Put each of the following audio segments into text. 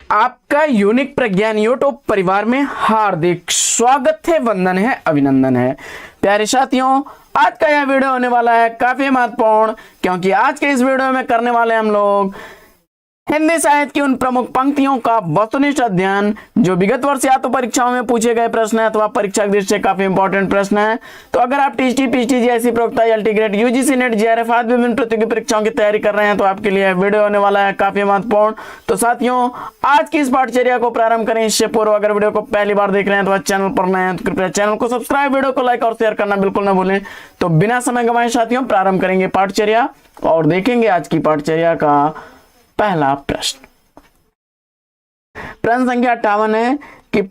आपका यूनिक प्रज्ञान यूट्यूब परिवार में हार्दिक स्वागत है, वंदन है, अभिनंदन है। प्यारे साथियों, आज का यह वीडियो होने वाला है काफी महत्वपूर्ण, क्योंकि आज के इस वीडियो में करने वाले हम लोग हिंदी साहित्य की उन प्रमुख पंक्तियों का वस्तुनिष्ठ अध्ययन जो विगत वर्ष या तो परीक्षाओं में पूछे गए प्रश्न है अथवा परीक्षा की दृष्टि से काफी इंपॉर्टेंट प्रश्न है। तो अगर आप टीजीटी, पीजीटी जैसी प्रोक्ता LT grade, UGC net, JRF आदि विभिन्न प्रतियोगी परीक्षाओं की तैयारी कर रहे हैं तो आपके लिए वीडियो होने वाला है काफी महत्वपूर्ण। तो साथियों, आज की इस पाठचर्या को प्रारंभ करें इससे पूर्व अगर वीडियो को पहली बार देख रहे हैं तो चैनल पर नए हैं तो कृपया चैनल को सब्सक्राइब, वीडियो को लाइक और शेयर करना बिल्कुल न भूलें। तो बिना समय गंवाए साथियों, प्रारंभ करेंगे पाठचर्या और देखेंगे आज की पाठचर्या का पहला प्रश्न। प्रश्न संख्या 58 है कि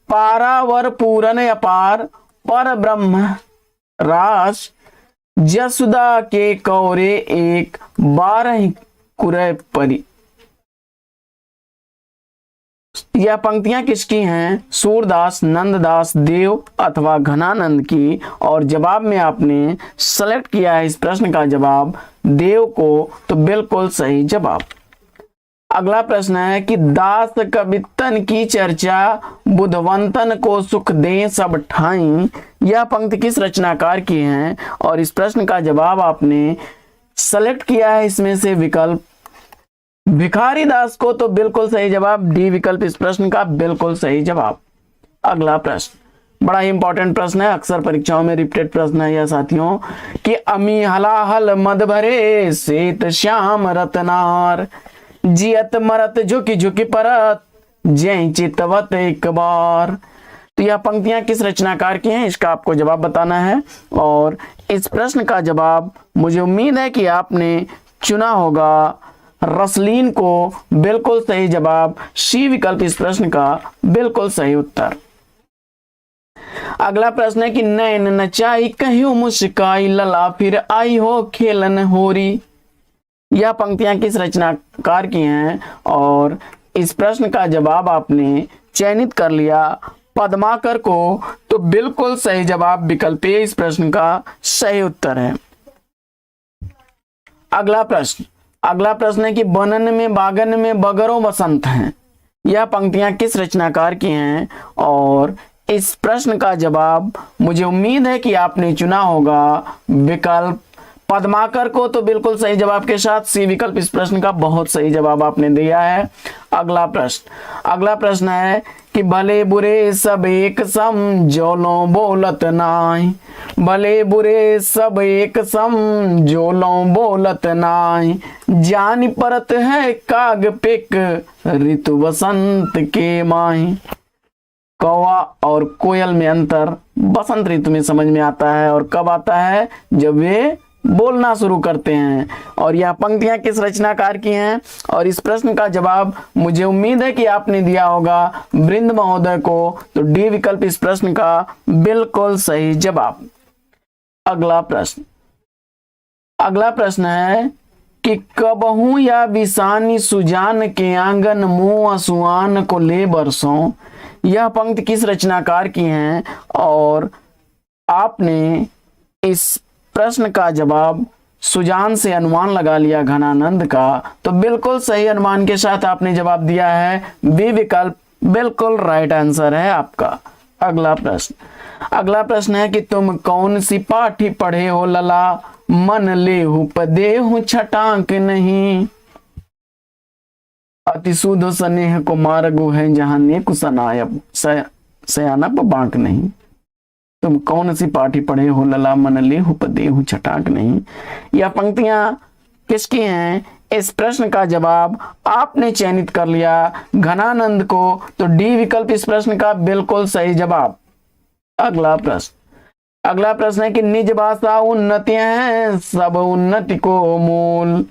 पारावर पूरन अपार पर ब्रह्म रास जसुदा के कौरे एक 12 कुरे परी। यह पंक्तियां किसकी हैं? सूरदास, नंददास, देव अथवा घनानंद की। और जवाब में आपने सेलेक्ट किया है इस प्रश्न का जवाब देव को, तो बिल्कुल सही जवाब। अगला प्रश्न है कि दास कवितन की चर्चा बुधवंतन को सुख दे सब ठाई। यह पंक्ति किस रचनाकार की है? और इस प्रश्न का जवाब आपने सेलेक्ट किया है इसमें से विकल्प भिखारी दास को, तो बिल्कुल सही जवाब डी विकल्प इस प्रश्न का बिल्कुल सही जवाब। अगला प्रश्न बड़ा ही इंपॉर्टेंट प्रश्न है, अक्सर परीक्षाओं में रिपीटेड प्रश्न है यह साथियों कि अमी हलाहल मद भरे श्वेत श्याम रतनार जियत मरत झुकी झुकी परत जय चितवत एक बार। तो यह पंक्तियां किस रचनाकार की हैं इसका आपको जवाब बताना है। और इस प्रश्न का जवाब मुझे उम्मीद है कि आपने चुना होगा रसलीन को, बिल्कुल सही जवाब सी विकल्प इस प्रश्न का बिल्कुल सही उत्तर। अगला प्रश्न है कि नैन नचाई कहीं मुस्काई लला फिर आई हो खेलन होरी। यह पंक्तियां किस रचनाकार की हैं? और इस प्रश्न का जवाब आपने चयनित कर लिया पद्माकर को, तो बिल्कुल सही जवाब विकल्प ए इस प्रश्न का सही उत्तर है। अगला प्रश्न है कि बनन में बागन में बगरों बसंत हैं। यह पंक्तियां किस रचनाकार की हैं? और इस प्रश्न का जवाब मुझे उम्मीद है कि आपने चुना होगा विकल्प पद्माकर को, तो बिल्कुल सही जवाब के साथ सी विकल्प इस प्रश्न का बहुत सही जवाब आपने दिया है। अगला प्रश्न है कि भले बुरे सब एक सम जोलो बोलत नाई। भले बुरे सब एक सम जोलो बोलत नाई जानी परत है काग पिक ऋतु वसंत के माही। कौवा और कोयल में अंतर बसंत ऋतु में समझ में आता है, और कब आता है? जब वे बोलना शुरू करते हैं। और यह पंक्तियां किस रचनाकार की हैं? और इस प्रश्न का जवाब मुझे उम्मीद है कि आपने दिया होगा वृंद महोदय को, तो डी विकल्प इस प्रश्न का बिल्कुल सही जवाब। अगला प्रश्न है कि कबहू या विसानी सुजान के आंगन मुंह असुआन को ले बरसों। यह पंक्ति किस रचनाकार की हैं? और आपने इस प्रश्न का जवाब सुजान से अनुमान लगा लिया घनानंद का, तो बिल्कुल सही अनुमान के साथ आपने जवाब दिया है बी विकल्प बिल्कुल राइट आंसर है आपका। अगला प्रश्न है कि तुम कौन सी पाठी पढ़े हो लला मन ले हूं पदे हूं छटांक नहीं। अति सुध स्नेह को मार्गो है जहां नेक सयानप बांक नहीं। तुम कौन सी पाठी पढ़े हो लला मन ले हूं पदे हूं छटांक नहीं। यह पंक्तियां किसकी हैं? इस प्रश्न का जवाब आपने चयनित कर लिया घनानंद को, तो डी विकल्प इस प्रश्न का बिल्कुल सही जवाब। अगला प्रश्न है कि निज भाषा उन्नति है सब उन्नति को मूल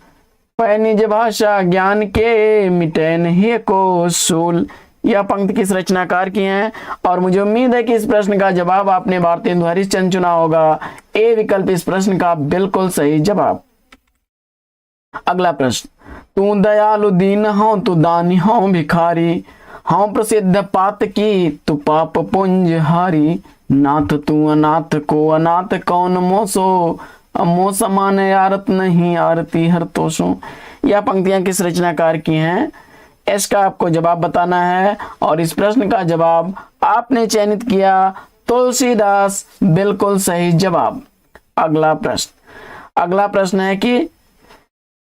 पै निज भाषा ज्ञान के मिटे नहीं को सूल। यह पंक्ति किस रचनाकार की हैं? और मुझे उम्मीद है कि इस प्रश्न का जवाब आपने भारतेंदु हरिश्चंद्र चुना होगा, ए विकल्प इस प्रश्न का बिल्कुल सही जवाब। अगला प्रश्न, तू दयालु दीन हो तू दानी हो भिखारी हो प्रसिद्ध पात की तू पाप पुंज हारी नाथ तू अनाथ को अनाथ कौन मोसो अमो समान आरत नहीं आरती हर तोषो। यह पंक्तियां किस रचनाकार की हैं? इसका आपको जवाब बताना है और इस प्रश्न का जवाब आपने चयनित किया तुलसीदास, बिल्कुल सही जवाब। अगला प्रश्न है कि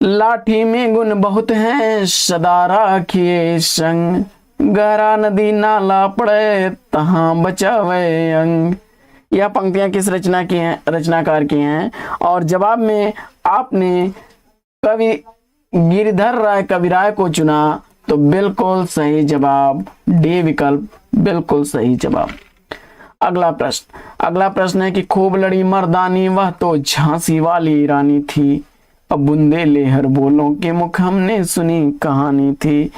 लाठी में गुण बहुत हैं, सदा राखिए संग, गहरा नदी नाला पड़े तहां बचावे अंग। यह पंक्तियां किस रचनाकार की हैं और जवाब में आपने कवि गिरिधर राय कविराय को चुना, तो बिल्कुल सही जवाब डी विकल्प, बिल्कुल सही जवाब। अगला प्रश्न है कि खूब लड़ी मर्दानी वह तो झांसी वाली रानी थी, अब बुंदेलहर बोलों के मुख हमने सुनी कहानी थी।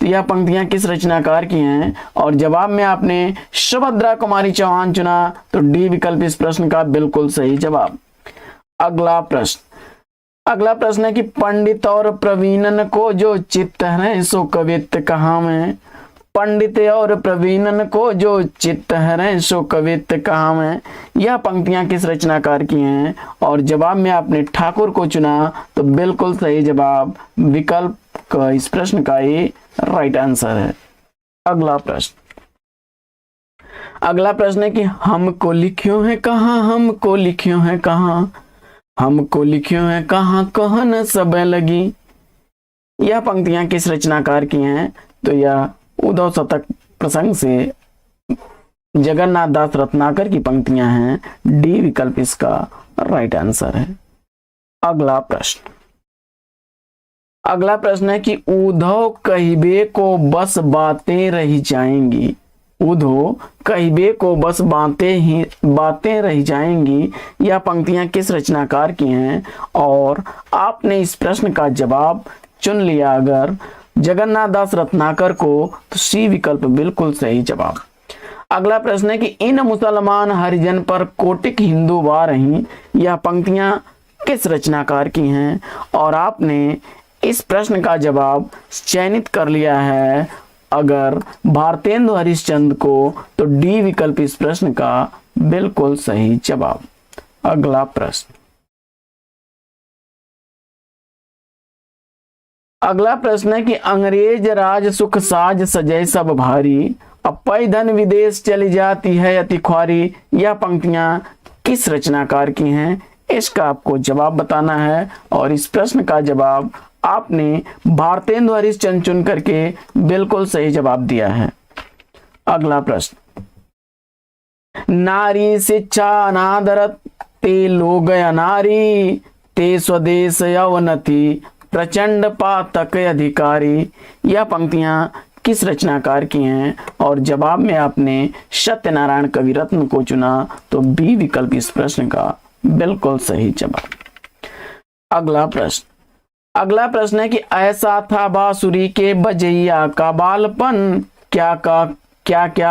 तो यह पंक्तियां किस रचनाकार की हैं और जवाब में आपने सुभद्रा कुमारी चौहान चुना, तो डी विकल्प इस प्रश्न का बिल्कुल सही जवाब। अगला प्रश्न है कि पंडित और प्रवीणन को जो चित्त है सो कवित्त कहाँ में, पंडित और प्रवीणन को जो चित्त है सो कवित्त कहाँ में। यह पंक्तियां किस रचनाकार की हैं और जवाब में आपने ठाकुर को चुना, तो बिल्कुल सही जवाब विकल्प का इस प्रश्न का ये राइट आंसर है। अगला प्रश्न है कि हमको लिखियो है कहाँ, हमको लिखियो है कहाँ, हमको लिखियो है कहाँ कहन सब लगी। यह पंक्तियां किस रचनाकार की हैं, तो यह उद्धव शतक प्रसंग से जगन्नाथ दास रत्नाकर की पंक्तियां हैं, डी विकल्प इसका राइट आंसर है। अगला प्रश्न है कि उद्धव कहिबे को बस बातें रही जाएंगी, उद्धव कहिबे को बस बातें रही जाएंगी। यह पंक्तियां किस रचनाकार की हैं और आपने इस प्रश्न का जवाब चुन लिया अगर जगन्नाथ दास रत्नाकर को, तो सी विकल्प बिल्कुल सही जवाब। अगला प्रश्न है कि इन मुसलमान हरिजन पर कोटिक हिंदू वार रही। यह पंक्तियां किस रचनाकार की हैं और आपने इस प्रश्न का जवाब चयनित कर लिया है अगर भारतेंदु हरिश्चंद्र को, तो डी विकल्प इस प्रश्न का बिल्कुल सही जवाब। अगला प्रश्न है कि अंग्रेज राज सुख साज सजय सब भारी, अब पैदन विदेश चली जाती है अति ख्वारी। यह पंक्तियां किस रचनाकार की हैं, इसका आपको जवाब बताना है और इस प्रश्न का जवाब आपने भारतेंदु हरिश्चंद्र चुन करके बिल्कुल सही जवाब दिया है। अगला प्रश्न, नारी शिक्षा अनादरत ते लोग अनारी, ते स्वदेश अवनति प्रचंड पातक अधिकारी। यह पंक्तियां किस रचनाकार की हैं और जवाब में आपने सत्यनारायण कविरत्न को चुना, तो बी विकल्प इस प्रश्न का बिल्कुल सही जवाब। अगला प्रश्न है कि ऐसा था बांसुरी के बजैया का बालपन, क्या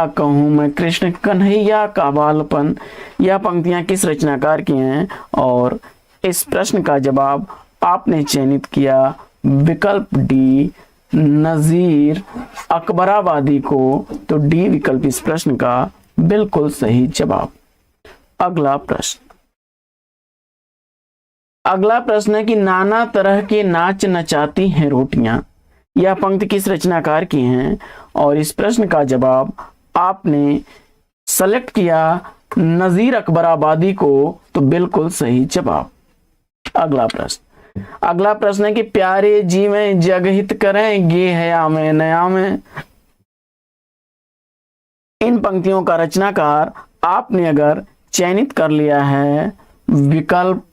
कहूं मैं कृष्ण कन्हैया का बालपन। यह पंक्तियां किस रचनाकार की हैं और इस प्रश्न का जवाब आपने चयनित किया विकल्प डी नजीर अकबराबादी को, तो डी विकल्प इस प्रश्न का बिल्कुल सही जवाब। अगला प्रश्न है कि नाना तरह के नाच नचाती हैं रोटियां। यह पंक्ति किस रचनाकार की हैं और इस प्रश्न का जवाब आपने सेलेक्ट किया नजीर अकबराबादी को, तो बिल्कुल सही जवाब। अगला प्रश्न है कि प्यारे जी में जगहित करेंगे हया में नया में। इन पंक्तियों का रचनाकार आपने अगर चयनित कर लिया है विकल्प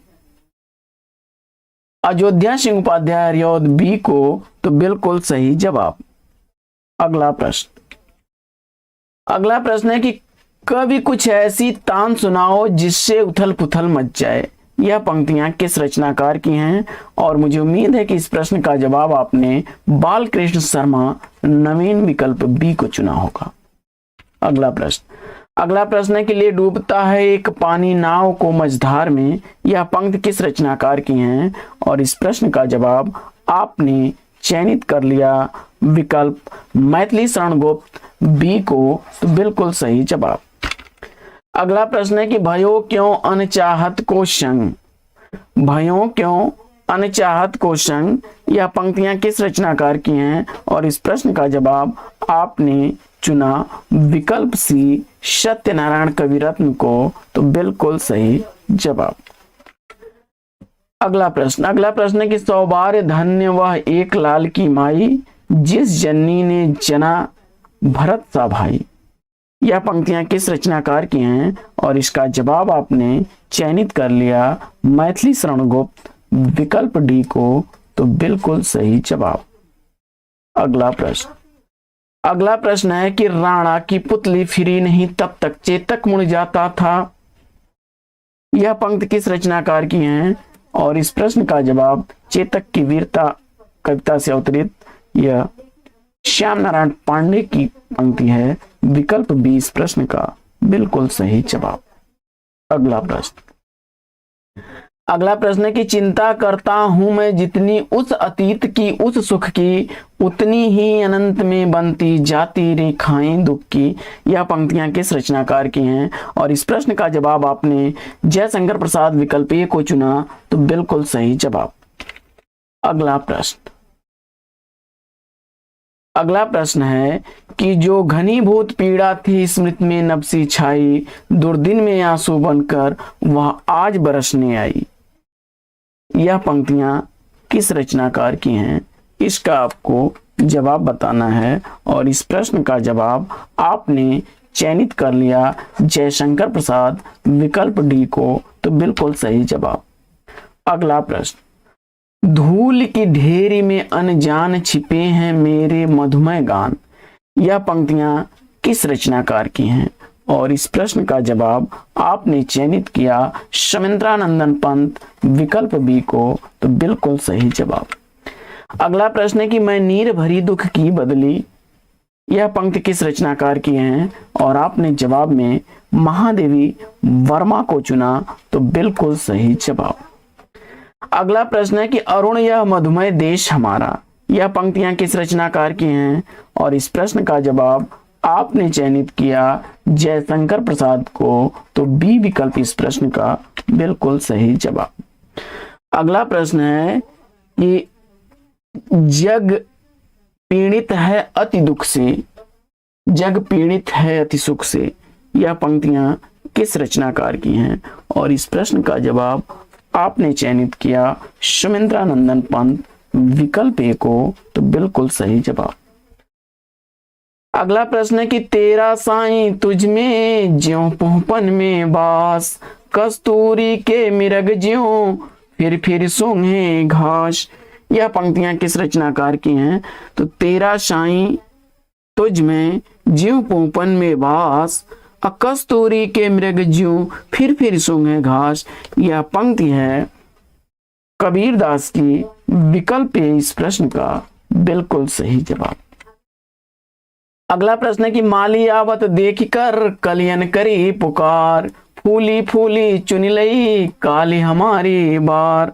अयोध्या सिंह उपाध्याय हरिऔध बी को, तो बिल्कुल सही जवाब। अगला प्रश्न है कि कभी कुछ ऐसी तान सुनाओ जिससे उथल पुथल मच जाए। यह पंक्तियां किस रचनाकार की हैं और मुझे उम्मीद है कि इस प्रश्न का जवाब आपने बालकृष्ण शर्मा नवीन विकल्प बी को चुना होगा। अगला प्रश्न है कि ले डूबता है एक पानी नाव को मझधार में। यह पंक्ति किस रचनाकार की हैं और इस प्रश्न का जवाब आपने चयनित कर लिया विकल्प मैथिली शरण गुप्त बी को, तो बिल्कुल सही जवाब। अगला प्रश्न है कि भयो क्यों अनचाहत को संग, भयो क्यों अनचाहत को संग। यह पंक्तियां किस रचनाकार की हैं और इस प्रश्न का जवाब आपने चुना विकल्प सी सत्यनारायण कविरत्न को, तो बिल्कुल सही जवाब। अगला प्रश्न है कि सौभाग्य धन्य वह एक लाल की माई, जिस जननी ने जना भरत सा भाई। यह पंक्तियां किस रचनाकार की हैं और इसका जवाब आपने चयनित कर लिया मैथिली शरण गुप्त, विकल्प डी को, तो बिल्कुल सही जवाब। अगला प्रश्न है कि राणा की पुतली फिरी नहीं तब तक चेतक मुड़ जाता था। यह पंक्ति किस रचनाकार की है और इस प्रश्न का जवाब चेतक की वीरता कविता से अवतरित यह श्याम नारायण पांडे की पंक्ति है, विकल्प बी इस प्रश्न का बिल्कुल सही जवाब। अगला प्रश्न है कि चिंता करता हूं मैं जितनी उस अतीत की उस सुख की, उतनी ही अनंत में बनती जाती रेखाएं दुख की। यह पंक्तियां किस रचनाकार की हैं और इस प्रश्न का जवाब आपने जयशंकर प्रसाद विकल्प ए को चुना, तो बिल्कुल सही जवाब। अगला प्रश्न है कि जो घनीभूत पीड़ा थी स्मृति में नबसी छाई, दुर्दिन में आंसू बनकर वह आज बरसने आई। यह पंक्तियां किस रचनाकार की हैं, इसका आपको जवाब बताना है और इस प्रश्न का जवाब आपने चयनित कर लिया जयशंकर प्रसाद, विकल्प डी को, तो बिल्कुल सही जवाब। अगला प्रश्न, धूल की ढेरी में अनजान छिपे हैं मेरे मधुमय गान। यह पंक्तियां किस रचनाकार की हैं और इस प्रश्न का जवाब आपने चयनित किया शमिंद्रानंदन पंत, विकल्प बी को, तो बिल्कुल सही जवाब। अगला प्रश्न है कि मैं नीर भरी दुख की बदली। यह पंक्ति किस रचनाकार की है और आपने जवाब में महादेवी वर्मा को चुना, तो बिल्कुल सही जवाब। अगला प्रश्न है कि अरुण यह मधुमय देश हमारा। यह पंक्तियां किस रचनाकार की हैं और इस प्रश्न का जवाब आपने चयनित किया जयशंकर प्रसाद को, तो बी विकल्प इस प्रश्न का बिल्कुल सही जवाब। अगला प्रश्न है कि जग पीड़ित है अति दुख से, जग पीड़ित है अति सुख से। यह पंक्तियां किस रचनाकार की हैं और इस प्रश्न का जवाब आपने चयनित किया शमिंद्रानंदन पंत, विकल्प ए को, तो बिल्कुल सही जवाब। अगला प्रश्न है कि तेरा साईं तुझ में ज्यों पोहपन में बास, कस्तूरी के मिरग ज्यों फिर सूंघे घास। यह पंक्तियां किस रचनाकार की हैं, तो तेरा साईं तुझ में ज्यों पोहपन में बास, कस्तूरी के मृग ज्यों फिर सूंघे घास। यह पंक्ति है कबीरदास की, विकल्प ए इस प्रश्न का बिल्कुल सही जवाब। अगला प्रश्न है कि माली आवत देख कर कलियन करी पुकार, फूली फूली चुन लई काली हमारी बार।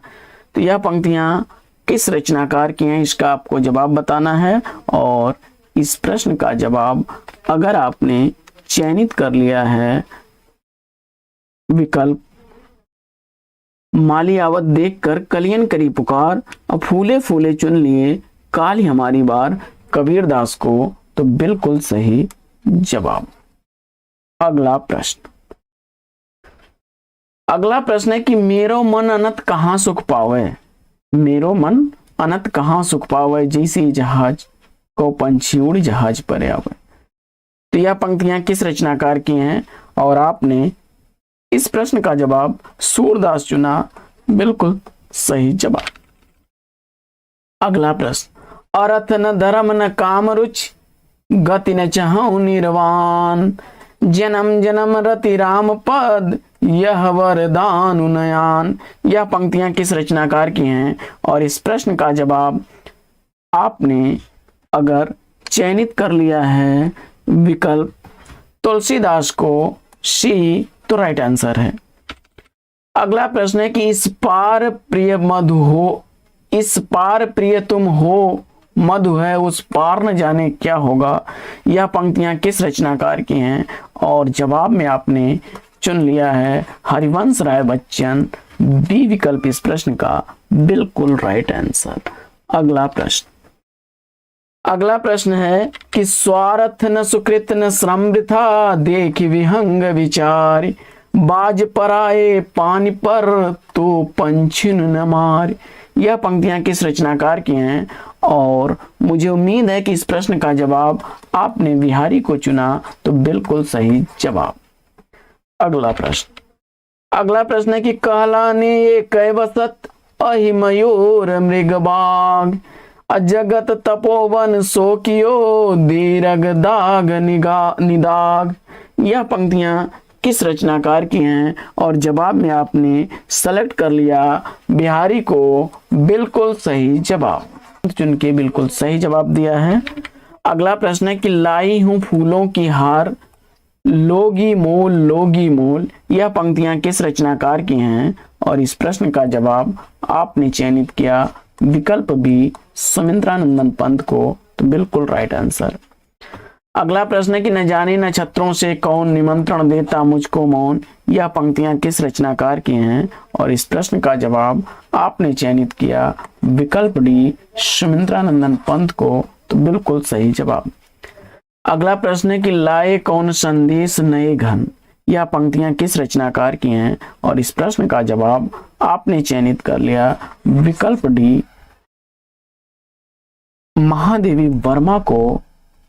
तो यह पंक्तियां किस रचनाकार की हैं, इसका आपको जवाब बताना है और इस प्रश्न का जवाब अगर आपने चयनित कर लिया है विकल्प माली आवत देखकर कलियन करी पुकार और फूले फूले चुन लिए काली हमारी बार, कबीरदास को, तो बिल्कुल सही जवाब। अगला प्रश्न है कि मेरो मन अनंत कहां सुख पावे। मेरो मन अनंत कहां सुख पावे, जैसी जहाज को पंछी उड़ जहाज पर आवे। तो यह पंक्तियां किस रचनाकार की हैं और आपने इस प्रश्न का जवाब सूरदास चुना, बिल्कुल सही जवाब। अगला प्रश्न, अर्थ न धर्म न काम रुचि, गति न चाहूं निर्वाण, जन्म जन्म रति राम पद, यह वरदान उनयान। यह पंक्तियां किस रचनाकार की हैं और इस प्रश्न का जवाब आपने अगर चयनित कर लिया है विकल्प तुलसीदास को, सी, तो राइट आंसर है। अगला प्रश्न है कि इस पार प्रिय मधु हो, इस पार प्रिय तुम हो, मधु है उस पार न जाने क्या होगा। यह पंक्तियां किस रचनाकार की हैं और जवाब में आपने चुन लिया है हरिवंश राय बच्चन, बी विकल्प इस प्रश्न का बिल्कुल राइट आंसर। अगला प्रश्न है कि स्वार्थ न सुकृत न श्रम वृथा, देख विहंग विचार, बाज पराए पानी पर तो पंछिन न मार। यह पंक्तियां किस रचनाकार की हैं? और मुझे उम्मीद है कि इस प्रश्न का जवाब आपने बिहारी को चुना, तो बिल्कुल सही जवाब। अगला प्रश्न है कि कहलाने ये कैवसत, अहि मयूर मृगबाग, अजगत तपोवन सोकियो, दीरग दाग निदाग। यह पंक्तियां किस रचनाकार की हैं? और जवाब में आपने सेलेक्ट कर लिया बिहारी को, बिल्कुल सही जवाब चुन के बिल्कुल सही जवाब दिया है। अगला प्रश्न है कि लाई हूं फूलों की हार, लोगी मोल। यह पंक्तियां किस रचनाकार की हैं? और इस प्रश्न का जवाब आपने चयनित किया विकल्प बी, सुमित्रानंदन पंत को, तो बिल्कुल राइट आंसर। अगला प्रश्न है कि न जाने नक्षत्रों से कौन, निमंत्रण देता मुझको मौन। यह पंक्तियां किस रचनाकार की हैं? और इस प्रश्न का जवाब आपने चयनित किया विकल्प डी, सुमित्रानंदन पंत को, तो बिल्कुल सही जवाब। अगला प्रश्न है कि लाए कौन संदेश नए घन। यह पंक्तियां किस रचनाकार की हैं? और इस प्रश्न का जवाब आपने चयनित कर लिया विकल्प डी, महादेवी वर्मा को,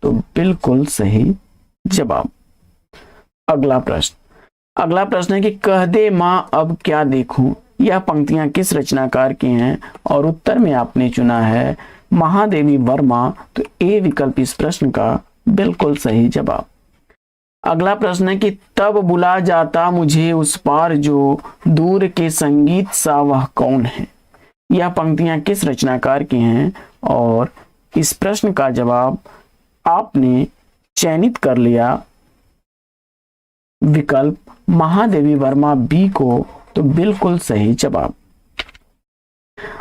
तो बिल्कुल सही जवाब। अगला प्रश्न है कि कह दे मां अब क्या देखूं। यह पंक्तियां किस रचनाकार की हैं? और उत्तर में आपने चुना है महादेवी वर्मा, तो ए विकल्प इस प्रश्न का बिल्कुल सही जवाब। अगला प्रश्न है कि तब बुला जाता मुझे उस पार, जो दूर के संगीत सा वह कौन है। यह पंक्तियां किस रचनाकार की हैं? और इस प्रश्न का जवाब आपने चयनित कर लिया विकल्प महादेवी वर्मा बी को, तो बिल्कुल सही जवाब।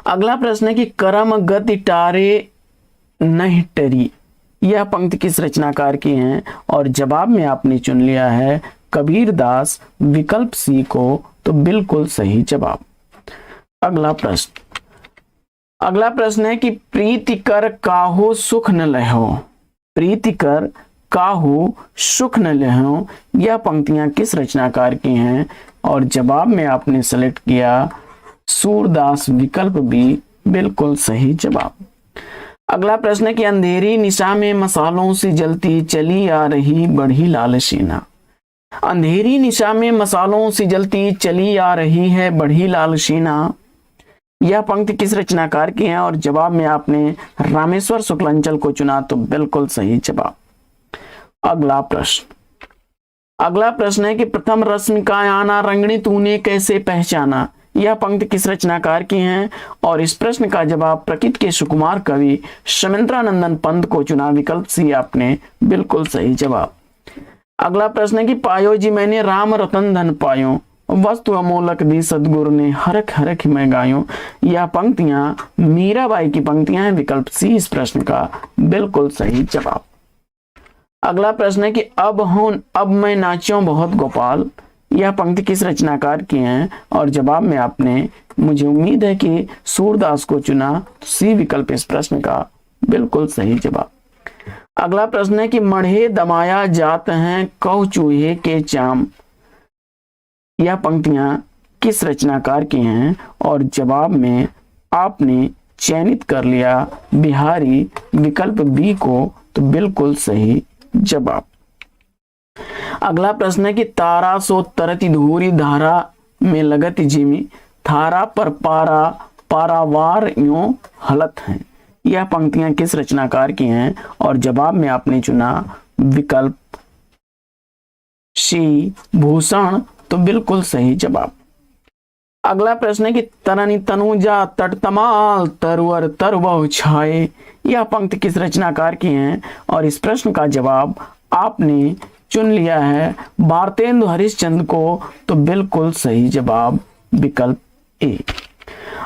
अगला प्रश्न है कि करम गति टारे नहीं टरी। यह पंक्ति किस रचनाकार की हैं? और जवाब में आपने चुन लिया है कबीर दास, विकल्प सी को, तो बिल्कुल सही जवाब। अगला प्रश्न है कि प्रीति कर काहू सुख न लहो। प्रीति कर काहू सुख न लहो। यह पंक्तियां किस रचनाकार की हैं? और जवाब में आपने सेलेक्ट किया सूरदास, विकल्प बी, बिल्कुल सही जवाब। अगला प्रश्न है कि अंधेरी निशा में मसालों से जलती चली आ रही बढ़ी लाल सेना। अंधेरी निशा में मसालों से जलती चली आ रही है बढ़ी लाल सेना। यह पंक्ति किस रचनाकार की है? और जवाब में आपने रामेश्वर शुक्लांचल को चुना, तो बिल्कुल सही जवाब। अगला प्रश्न है कि प्रथम रश्मि का आना रंगनी तूने कैसे पहचाना। यह पंक्ति किस रचनाकार की हैं? और इस प्रश्न का जवाब प्रकृति के सुकुमार कवि सुमित्रानंदन पंत को चुना, विकल्प सी आपने, बिल्कुल सही जवाब। अगला प्रश्न है कि पायो जी मैंने राम रतन धन पायो, वस्तु अमोलक दी सदगुरु ने, हरख हरख मैं गायूं। यह पंक्तियां मीराबाई की पंक्तियां हैं, विकल्प सी इस प्रश्न का बिल्कुल सही जवाब। अगला प्रश्न है कि अब मैं नाच्यों बहुत गोपाल। यह पंक्ति किस रचनाकार की हैं? और जवाब में आपने, मुझे उम्मीद है कि सूरदास को चुना, तो सी विकल्प इस प्रश्न का बिल्कुल सही जवाब। अगला प्रश्न है कि मढ़े दमाया जात हैं कौ चूहे के चाम। यह पंक्तियां किस रचनाकार की हैं? और जवाब में आपने चयनित कर लिया बिहारी, विकल्प बी को, तो बिल्कुल सही जवाब। अगला प्रश्न है कि तारा सो तरती धूरी धारा में लगती जिमी, थारा पर पारावार यूं हलत हैं। यह पंक्तियां किस रचनाकार की हैं? और जवाब में आपने चुना विकल्प सी भूषण, तो बिल्कुल सही जवाब। अगला प्रश्न है कि तरनी तनुजा तटतमाल तरुवर तरवह छाए। यह पंक्ति किस रचनाकार की हैं? और इस प्रश्न का जवाब आपने चुन लिया है भारतेंदु हरिश्चंद्र को, तो बिल्कुल सही जवाब, विकल्प ए।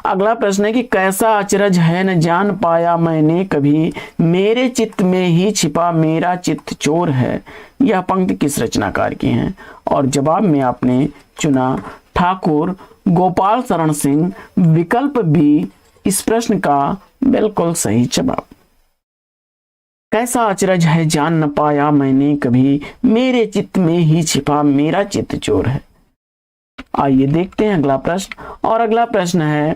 अगला प्रश्न है कि कैसा अचरज है न जान पाया मैंने कभी, मेरे चित्त में ही छिपा मेरा चित्त चोर है। यह पंक्ति किस रचनाकार की हैं? और जवाब में आपने चुना ठाकुर गोपाल शरण सिंह, विकल्प बी, इस प्रश्न का बिल्कुल सही जवाब। कैसा अचरज है जान न पाया मैंने कभी, मेरे चित्त में ही छिपा मेरा चित्त चोर है। आइए देखते हैं अगला प्रश्न। और अगला प्रश्न है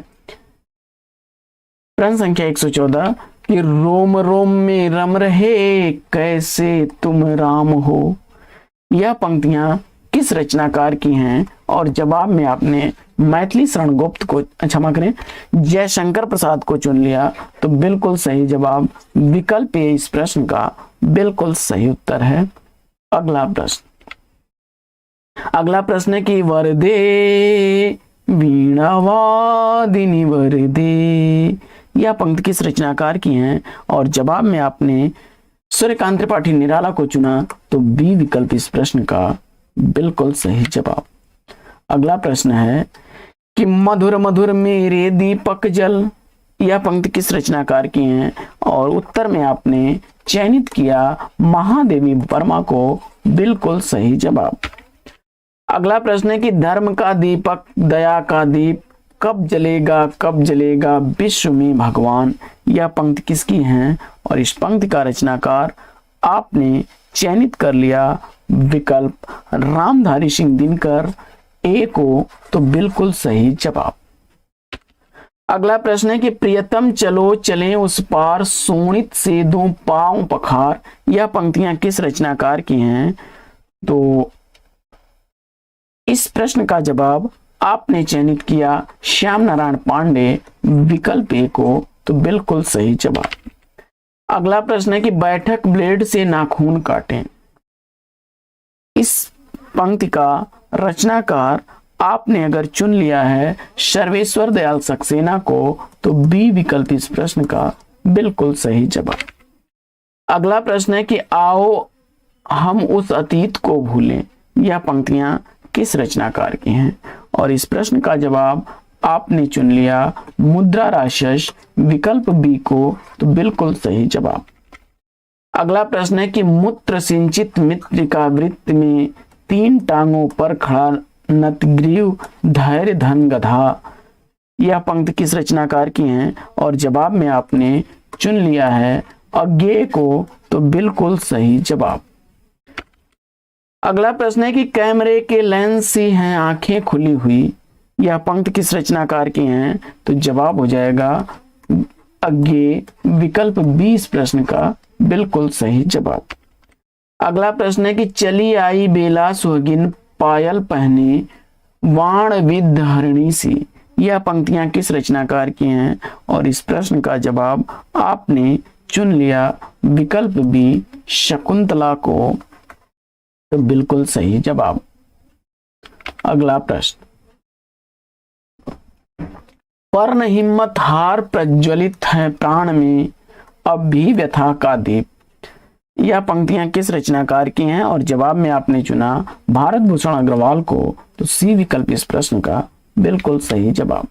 प्रश्न संख्या 114 कि रोम रोम में रम रहे कैसे तुम राम हो। यह पंक्तियां किस रचनाकार की हैं और जवाब में आपने मैथिली शरण गुप्त को, क्षमा करें, जयशंकर प्रसाद को चुन लिया तो बिल्कुल सही जवाब विकल्प ए इस प्रश्न का बिल्कुल सही उत्तर है। अगला प्रश्न है कि वरदे वीणावादिनी वरदे, यह पंक्ति किस रचनाकार की है और जवाब में आपने सूर्यकांत त्रिपाठी निराला को चुना तो बी विकल्प इस प्रश्न का बिल्कुल सही जवाब। अगला प्रश्न है कि मधुर मधुर मेरे दीपक जल, यह पंक्ति किस रचनाकार की है और उत्तर में आपने चयनित किया महादेवी वर्मा को, बिल्कुल सही जवाब। अगला प्रश्न है कि धर्म का दीपक दया का दीप कब जलेगा विश्व में भगवान, यह पंक्ति किसकी है और इस पंक्ति का रचनाकार आपने चयनित कर लिया विकल्प रामधारी सिंह दिनकर ए को तो बिल्कुल सही जवाब। अगला प्रश्न है कि प्रियतम चलो चलें उस पार सोनित से दो पांव पखार, यह पंक्तियां किस रचनाकार की हैं तो इस प्रश्न का जवाब आपने चयनित किया श्याम नारायण पांडे विकल्प ए को तो बिल्कुल सही जवाब। अगला प्रश्न है कि बैठक ब्लेड से नाखून काटें, इस पंक्ति का रचनाकार आपने अगर चुन लिया है सर्वेश्वर दयाल सक्सेना को तो बी विकल्प इस प्रश्न का बिल्कुल सही जवाब। अगला प्रश्न है कि आओ हम उस अतीत को भूलें, यह पंक्तियां किस रचनाकार की हैं और इस प्रश्न का जवाब आपने चुन लिया मुद्रा राक्षस विकल्प बी को तो बिल्कुल सही जवाब। अगला प्रश्न है कि मूत्र सिंचित मृत्तिका वृत्त में तीन टांगों पर खड़ा नतग्रीव धैर्य धन गधा, यह पंक्ति किस रचनाकार की है और जवाब में आपने चुन लिया है अज्ञेय को तो बिल्कुल सही जवाब। अगला प्रश्न है कि कैमरे के लेंस सी हैं आंखें खुली हुई, यह पंक्ति किस रचनाकार की हैं तो जवाब हो जाएगा अज्ञेय विकल्प बी इस प्रश्न का बिल्कुल सही जवाब। अगला प्रश्न है कि चली आई बेला सुहागिन पायल पहने वाण विद्ध हरणी सी, यह पंक्तियां किस रचनाकार की हैं और इस प्रश्न का जवाब आपने चुन लिया विकल्प बी शकुंतला को तो बिल्कुल सही जवाब। अगला प्रश्न पर्ण हिम्मत हार प्रज्वलित है प्राण में अब भी व्यथा का दीप, यह पंक्तियां किस रचनाकार की हैं और जवाब में आपने चुना भारत भूषण अग्रवाल को तो सी विकल्प इस प्रश्न का बिल्कुल सही जवाब।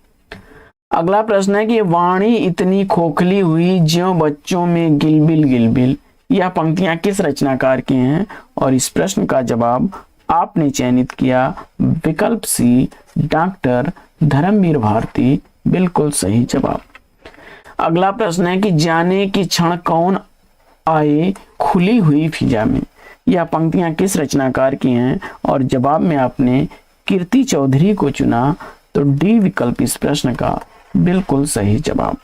अगला प्रश्न है कि वाणी इतनी खोखली हुई ज्यों बच्चों में गिलबिल गिलबिल, यह पंक्तियां किस रचनाकार की हैं और इस प्रश्न का जवाब आपने चयनित किया विकल्प सी डॉक्टर धर्मवीर भारती बिल्कुल सही जवाब। अगला प्रश्न है कि जाने की क्षण कौन आए खुली हुई फिजा में, यह पंक्तियां किस रचनाकार की हैं और जवाब में आपने कीर्ति चौधरी को चुना तो डी विकल्प इस प्रश्न का बिल्कुल सही जवाब।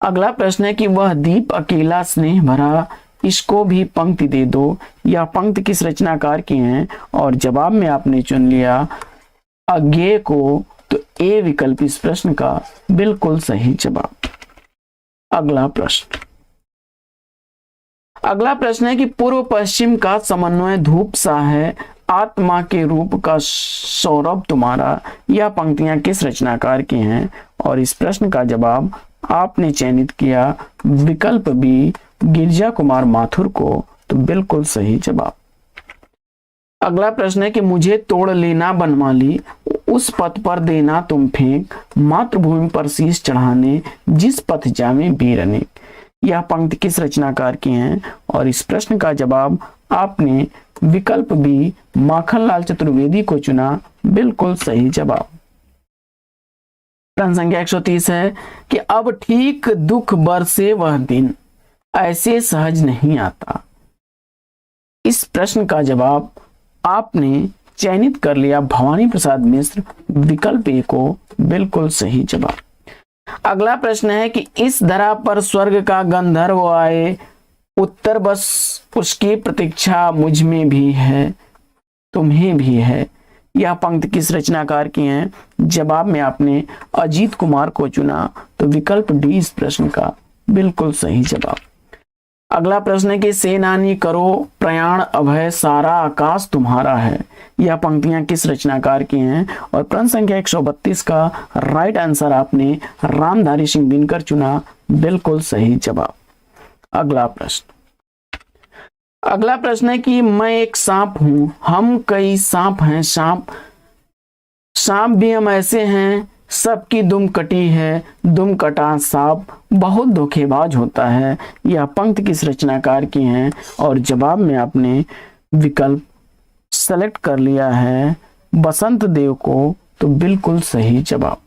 अगला प्रश्न है कि वह दीप अकेला स्नेह भरा इसको भी पंक्ति दे दो, यह पंक्ति किस रचनाकार की हैं और जवाब में आपने चुन लिया अज्ञेय को तो ए विकल्प इस प्रश्न का बिल्कुल सही जवाब। अगला प्रश्न है कि पूर्व पश्चिम का समन्वय धूप सा है आत्मा के रूप का सौरभ तुम्हारा, यह पंक्तियां किस रचनाकार की हैं और इस प्रश्न का जवाब आपने चयनित किया विकल्प बी गिरजा कुमार माथुर को तो बिल्कुल सही जवाब। अगला प्रश्न है कि मुझे तोड़ लेना बनमाली उस पथ पर देना तुम फेंक मातृभूमि पर शीश चढ़ाने जिस पथ जामे वीर अनेक, यह पंक्ति किस रचनाकार की हैं और इस प्रश्न का जवाब आपने विकल्प बी माखनलाल चतुर्वेदी को चुना बिल्कुल सही जवाब। प्रश्न संख्या 130 है कि अब ठीक दुख बरसे वह दिन ऐसे सहज नहीं आता। इस प्रश्न का जवाब आपने चयनित कर लिया भवानी प्रसाद मिश्र, विकल्प ए को बिल्कुल सही जवाब। अगला प्रश्न है कि इस धरा पर स्वर्ग का गंधर्व आए, उत्तर बस उसकी प्रतीक्षा मुझ में भी है, तुम्हें भी है। यह पंक्ति किस रचनाकार की है? जवाब में आपने अजीत कुमार को चुना, तो विकल्प डी इस प्रश्न का बिल्कुल सही जवाब। अगला प्रश्न है कि सेनानी करो प्रयाण अभय, सारा आकाश तुम्हारा है। यह पंक्तियां किस रचनाकार की हैं? और प्रश्न संख्या 132 का राइट आंसर आपने रामधारी सिंह दिनकर चुना, बिल्कुल सही जवाब। अगला प्रश्न है कि मैं एक सांप हूं, हम कई सांप हैं, सांप भी हम ऐसे हैं, सबकी दुम कटी है, दुम कटा सांप बहुत धोखेबाज होता है। यह पंक्ति किस रचनाकार की है? और जवाब में आपने विकल्प सेलेक्ट कर लिया है बसंत देव को, तो बिल्कुल सही जवाब।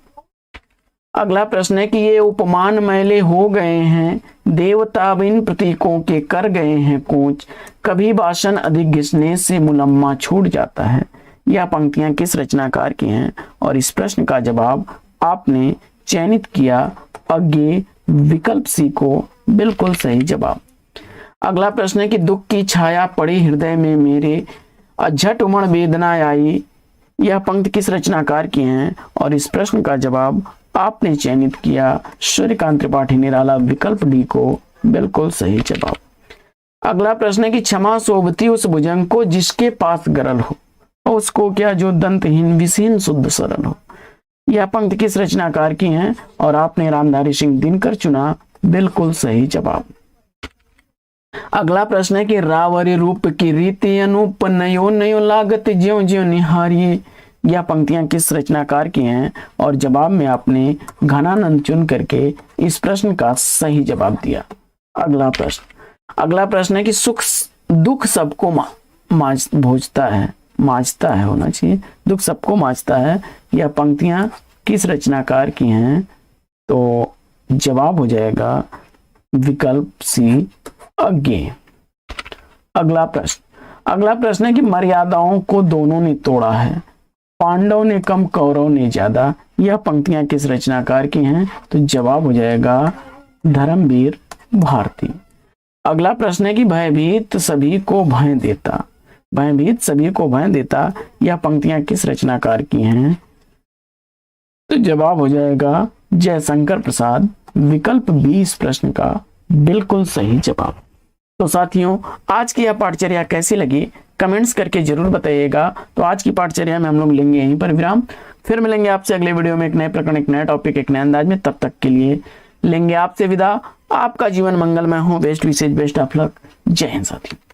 अगला प्रश्न है कि ये उपमान मैले हो गए हैं, देवता अब इन प्रतीकों के कर गए हैं कोच, कभी भाषण अधिक घिसने से मुलम्मा छूट जाता है। यह पंक्तियां किस रचनाकार की हैं? और इस प्रश्न का जवाब आपने चयनित किया अज्ञे, विकल्प सी को, बिल्कुल सही जवाब। अगला प्रश्न है कि दुख की छाया पड़ी हृदय में मेरे, अझट उमड़ वेदना आई। यह पंक्ति किस रचनाकार की हैं? और इस प्रश्न का जवाब आपने चयनित किया सूर्यकांत त्रिपाठी निराला, विकल्प डी को, बिल्कुल सही जवाब। अगला प्रश्न है कि क्षमा शोभती उस भुजंग को जिसके पास गरल हो, और उसको क्या जो दंतहीन विषहीन शुद्ध सरल हो। यह पंक्ति किस रचनाकार की हैं? और आपने रामधारी सिंह दिनकर चुना, बिल्कुल सही जवाब। अगला प्रश्न है कि रावरी रूप की रीति अनूप, नयो नयो लागत ज्यों ज्यों निहारिये। यह पंक्तियां किस रचनाकार की हैं? और जवाब में आपने घनानंद चुन करके इस प्रश्न का सही जवाब दिया। अगला प्रश्न है कि सुख दुख सबको मांझता है होना चाहिए, दुख सबको मांझता है। यह पंक्तियां किस रचनाकार की हैं? तो जवाब हो जाएगा विकल्प सी अज्ञे। अगला प्रश्न है कि मर्यादाओं को दोनों ने तोड़ा है, पांडव ने कम कौरव ने ज्यादा। यह पंक्तियां किस रचनाकार की हैं? तो जवाब हो जाएगा धर्मवीर भारती। अगला प्रश्न है कि भयभीत सभी को भय देता, यह पंक्तियां किस रचनाकार की हैं? तो जवाब हो जाएगा जयशंकर प्रसाद, विकल्प बी इस प्रश्न का बिल्कुल सही जवाब। तो साथियों, आज की यह पाठचर्या कैसी लगी कमेंट्स करके जरूर बताइएगा। तो आज की पाठचर्या में हम लोग लेंगे यहीं पर विराम, फिर मिलेंगे आपसे अगले वीडियो में एक नए प्रकरण, एक नया टॉपिक, एक नए अंदाज में। तब तक के लिए लेंगे आपसे विदा। आपका जीवन मंगलमय हो, best wishes best of luck. जय हिंद साथियों।